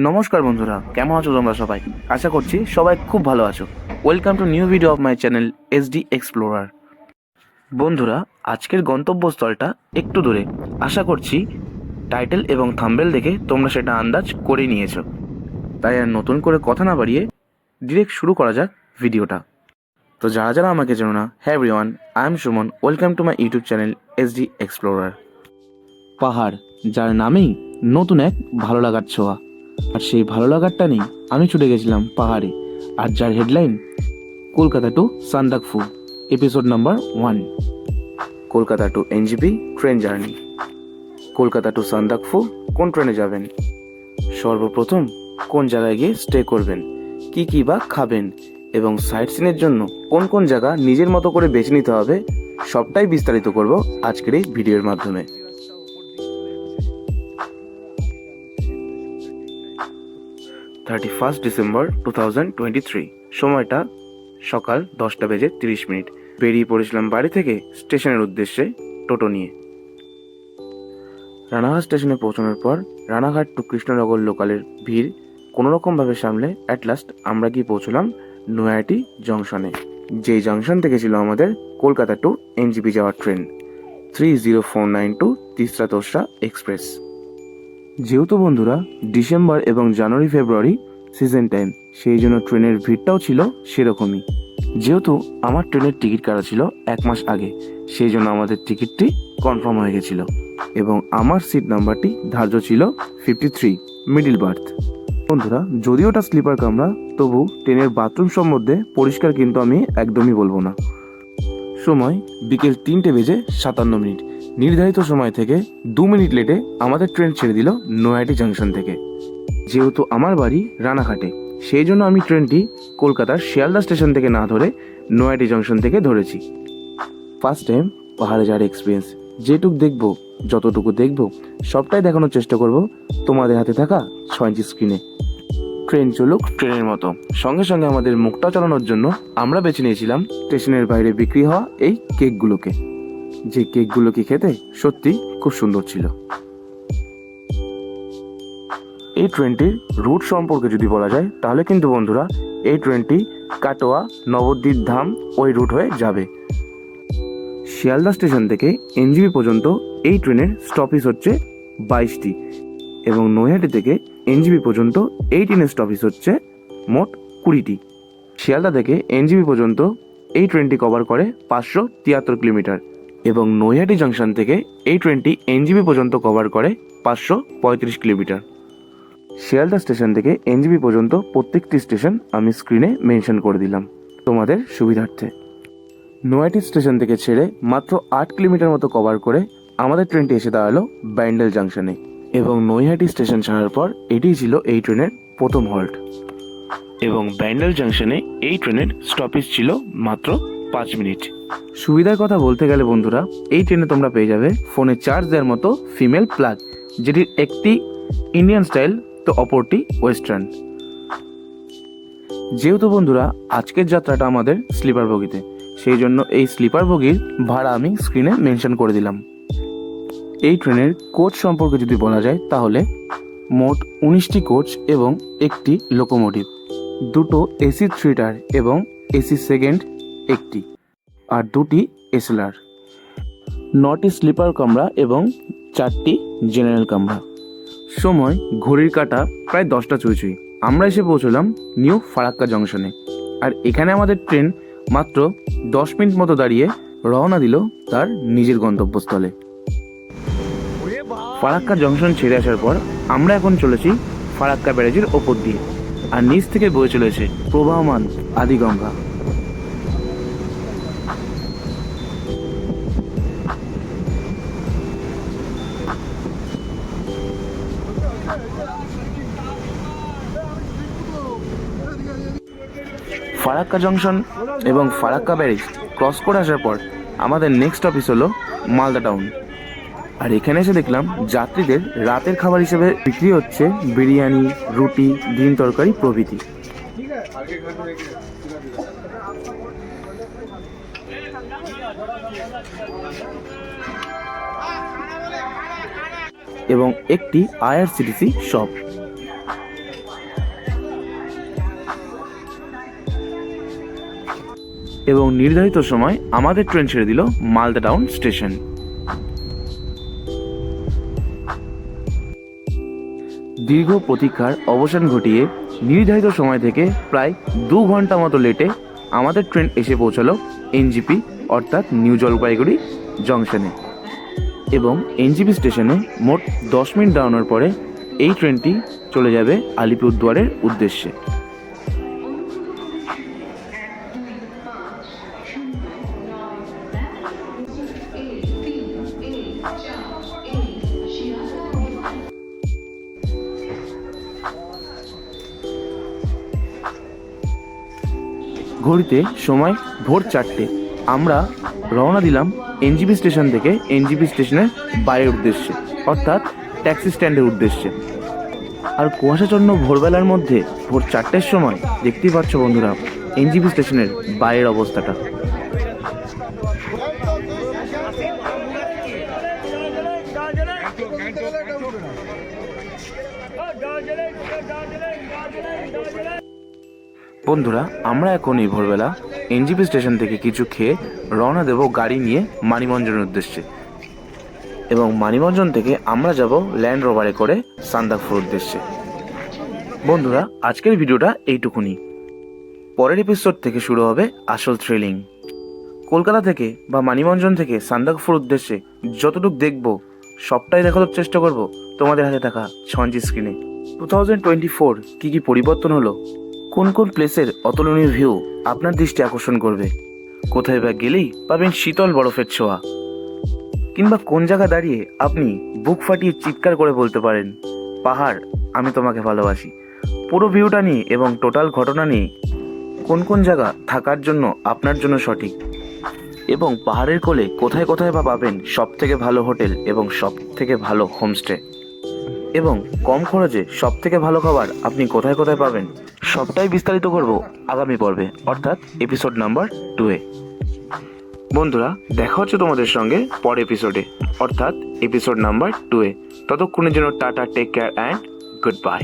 নমস্কার বন্ধুরা, কেমন আছো তোমরা সবাই? আশা করছি সবাই খুব ভালো আছো। Welcome to new video of my channel SD explorer. বন্ধুরা, আজকের গন্তব্যস্থলটা একটু দূরে। আশা করছি টাইটেল এবং থাম্বনেল দেখে তোমরা সেটা আন্দাজ করে নিয়েছো। তাই আর নতুন করে কথা না বাড়িয়ে ডিরেক্ট শুরু করা যাক ভিডিওটা। তো যারা যারা আমাকে চেনো না, হ্যাঁ everyone, I am Suman. Welcome to my YouTube channel SD explorer. পাহাড়, যার নামেই নতুন এক ভালো লাগার ছোঁয়া। আর সেই ভালো লাগারটা নেই আমি ছুটে গেছিলাম পাহাড়ে, আর যার headline Kolkata to Sandakphu, episode number 1। Kolkata to NJP train journey. Kolkata to Sandakphu কোন ট্রেনে যাবেন, সর্বপ্রথম কোন জায়গায় গিয়ে স্টে করবেন, কি বা খাবেন, এবং সাইট সিনের জন্য কোন কোন জায়গা নিজের মতো করে বেছে নিতে হবে, সবটাই বিস্তারিত করব আজকের এই ভিডিওর মাধ্যমে। 31 ডিসেম্বর 2023, সময়টা সকাল 10:30। বেরিয়ে পড়েছিলাম বাড়ি থেকে স্টেশনের উদ্দেশ্যে টোটো নিয়ে। রানাঘাট স্টেশনে পৌঁছানোর পর রানাঘাট টু কৃষ্ণনগর লোকালের ভিড় কোনোরকমভাবে সামলে অ্যাট লাস্ট আমরা গিয়ে পৌঁছলাম নৈহাটি জংশনে, যেই জংশন থেকে ছিল আমাদের কলকাতা টু এনজিপি যাওয়ার ট্রেন 30492 তিস্রা তোসরা এক্সপ্রেস। যেহেতু বন্ধুরা ডিসেম্বর এবং জানুয়ারি ফেব্রুয়ারি সিজন টাইম, সেই জন্য ট্রেনের ভিড়টাও ছিল সেরকমই। যেহেতু আমার ট্রেনের টিকিট কাটা ছিল 1 মাস আগে, সেই জন্য আমাদের টিকিটটি কনফার্ম হয়ে গেছিল এবং আমার সিট নাম্বারটি ধার্য ছিল 53, মিডিল বার্থ। বন্ধুরা, যদিও ওটা স্লিপার কামরা, তবু ট্রেনের বাথরুম সম্বন্ধে পরিষ্কার কিন্তু আমি একদমই বলবো না। সময় বিকেল 3:57। নির্ধারিত সময় থেকে 2 মিনিট লেটে আমাদের ট্রেন ছেড়ে দিল নৈহাটি জাংশন থেকে। যেহেতু আমার বাড়ি রানাঘাটে, সেই জন্য আমি ট্রেনটি কলকাতার শিয়ালদা স্টেশন থেকে না ধরে নৈহাটি জাংশন থেকে ধরেছি। ফার্স্ট টাইম পাহাড়ে যাওয়ার এক্সপিরিয়েন্স, যেটুকু দেখবো, যতটুকু দেখবো সবটাই দেখানোর চেষ্টা করব তোমাদের হাতে থাকা 6 ইঞ্চি স্ক্রিনে। ট্রেন চলুক ট্রেনের মতো, সঙ্গে সঙ্গে আমাদের মুখটা চালানোর জন্য আমরা বেছে নিয়েছিলাম স্টেশনের বাইরে বিক্রি হওয়া এই কেকগুলোকে, যে কেকগুলোকে খেতে সত্যি খুব সুন্দর ছিল। এই ট্রেনটির রুট সম্পর্কে যদি বলা যায়, তাহলে কিন্তু বন্ধুরা এই ট্রেনটি কাটোয়া নবদ্বীপ ধাম ওই রুট হয়ে যাবে। শিয়ালদা স্টেশন থেকে এনজিপি পর্যন্ত এই ট্রেনের স্টপেজ হচ্ছে 22টি এবং নৈহাটি থেকে এনজিপি পর্যন্ত এই ট্রেনের স্টপেজ হচ্ছে মোট 20টি। শিয়ালদা থেকে এনজিপি পর্যন্ত এই ট্রেনটি কভার করে 573 কিলোমিটার এবং নৈহাটি জাংশন থেকে এই ট্রেনটি এনজিপি পর্যন্ত কভার করে 535 কিলোমিটার। শিয়ালদা স্টেশন থেকে এনজিপি পর্যন্ত প্রত্যেকটি স্টেশন আমি স্ক্রিনে মেনশন করে দিলাম তোমাদের সুবিধার্থে। নৈহাটি স্টেশন থেকে ছেড়ে মাত্র 8 কিলোমিটার মতো কভার করে আমাদের ট্রেনটি এসে দাঁড়ালো ব্যান্ডেল জাংশনে এবং নৈহাটি স্টেশন ছাড়ার পর এটিই ছিল এই ট্রেনের প্রথম হল্ট এবং ব্যান্ডেল জাংশনে এই ট্রেনের স্টপেজ ছিল মাত্র 5 মিনিট। সুবিধার কথা বলতে গেলে বন্ধুরা, এই ট্রেনে তোমরা পেয়ে যাবে ফোনে চার্জ দেওয়ার মতো ফিমেল প্লাগ, যেটির একটি ইন্ডিয়ান স্টাইল তো অপরটি ওয়েস্টার্ন। যেহেতু বন্ধুরা আজকের যাত্রাটা আমাদের স্লিপার বগিতে, সেই জন্য এই স্লিপার বগির ভাড়া আমি স্ক্রিনে মেনশন করে দিলাম। এই ট্রেনের কোচ সম্পর্কে যদি বলা যায়, তাহলে মোট 19টি কোচ এবং একটি লোকোমোটিভ, দুটো এসি 3 টায়ার এবং এসি সেকেন্ড একটি, আর 2টি এসএলআর, 9টি স্লিপার কামরা এবং 4টি জেনারেল কামরা। সময় ঘড়ির কাঁটা প্রায় 10টা ছুঁই। আমরা এসে পৌঁছলাম নিউ ফারাক্কা জংশনে, আর এখানে আমাদের ট্রেন মাত্র 10 মিনিট মতো দাঁড়িয়ে রওনা দিল তার নিজের গন্তব্যস্থলে। ফারাক্কা জংশন ছেড়ে আসার পর আমরা এখন চলেছি ফারাক্কা ব্যারেজের ওপর দিয়ে, আর নিচ থেকে বয়ে চলেছে প্রবাহমান আদিগঙ্গা। ফারাক্কা জংশন এবং ফারাক্কা ব্যারেজ ক্রস করে আসার পর আমাদের নেক্সট অফিস হলো মালদা টাউন, আর এখানে এসে দেখলাম যাত্রীদের রাতের খাবার হিসেবে বিক্রি হচ্ছে বিরিয়ানি, রুটি, ডিম তরকারি প্রভৃতি। এবং একটি আইআরসিটিসি শপ। এবং নির্ধারিত সময় আমাদের ট্রেন ছেড়ে দিল মালদা টাউন স্টেশন। দীর্ঘ প্রতীক্ষার অবসান ঘটিয়ে নির্ধারিত সময় থেকে প্রায় 2 ঘন্টা মতো লেটে আমাদের ট্রেন এসে পৌঁছালো এনজিপি অর্থাৎ নিউ জলপাইগুড়ি জংশনে। এবং এনজিপি স্টেশনে মোট 10 মিনিট দাঁড়ানোর পরে এই ট্রেনটি চলে যাবে আলিপুরদুয়ারের উদ্দেশ্যে। ঘড়িতে সময় ভোর 4টে। আমরা রওনা দিলাম এনজিপি স্টেশন থেকে এনজিপি স্টেশনের বাইরের উদ্দেশ্যে অর্থাৎ ট্যাক্সি স্ট্যান্ডের উদ্দেশ্যে। আর কুয়াশাচ্ছন্ন ভোরবেলার মধ্যে ভোর 4টের সময় দেখতেই পাচ্ছ বন্ধুরা এনজিপি স্টেশনের বাইরের অবস্থাটা। বন্ধুরা আমরা এখন এই ভোরবেলা এনজিপি স্টেশন থেকে কিছু খেয়ে রওনা দেব গাড়ি নিয়ে মানিমঞ্জনের উদ্দেশ্যে। এবং মানিমঞ্জন থেকে আমরা যাব ল্যান্ড রোভারে করে সান্দাকফুর উদ্দেশ্যে। বন্ধুরা আজকের ভিডিওটা এইটুকুনি। পরের এপিসোড থেকে শুরু হবে আসল থ্রিলিং। কলকাতা থেকে বা মানিমঞ্জন থেকে সান্দাকফুর উদ্দেশ্যে যতটুকু দেখব সবটাই দেখানোর চেষ্টা করব তোমাদের হাতে থাকা ছঞ্জি স্ক্রিনে। 2024 কী পরিবর্তন হলো, কোন কোন প্লেসের অতুলনীয় ভিউ আপনার দৃষ্টি আকর্ষণ করবে, কোথায় বা গেলেই পাবেন শীতল বরফের ছোঁয়া, কিংবা কোন জায়গা দাঁড়িয়ে আপনি বুক ফাটিয়ে চিৎকার করে বলতে পারেন পাহাড় আমি তোমাকে ভালোবাসি। পুরো ভিউটা নিয়ে এবং টোটাল ঘটনা নিয়ে কোন কোন জায়গা থাকার জন্য আপনার জন্য সঠিক, এবং পাহাড়ের কোলে কোথায় কোথায় বা পাবেন সব থেকে ভালো হোটেল এবং সব থেকে ভালো হোমস্টে, এবং কম খরচে সব থেকে ভালো খাবার আপনি কোথায় কোথায় পাবেন, সবটাই বিস্তারিত করব আগামী পর্বে অর্থাৎ এপিসোড নাম্বার 2-এ। বন্ধুরা দেখা হচ্ছে তোমাদের সঙ্গে পরের এপিসোডে অর্থাৎ এপিসোড নাম্বার 2-এ। ততক্ষণের জন্য tata, take care and good by.